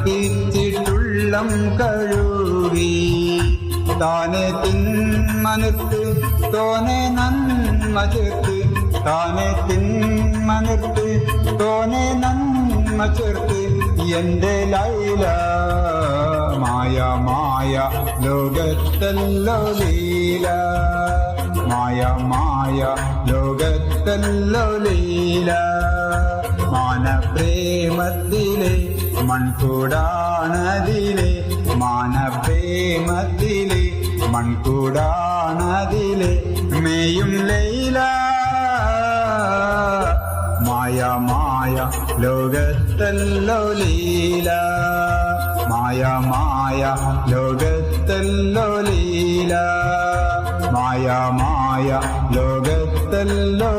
തർക്കിച്ചിട്ടുള്ളം കഴുകി താനെ തിന്മനിർത്ത് തോനെ നന്മ ചേർത്ത് താനെ തിന്മനിർത്ത് തോനെ നന്മ ചേർത്ത് എന്റെ ലൈല മായ മായ ലോകത്തല്ലോ ലീല മായ മായ ലോകത്തല്ലോ ലീല മാനപ്രേമത്തിലെ മൺകൂടാണതിലെ മാനപ്രേമത്തിലെ മൺകൂടാണതിലെ മേയും ലൈല മായ മായ ലോകത്തല്ലോ ലീല മായ മായ ലോകത്തല്ലോ ലീല മായ മായ ലോകത്തല്ലോ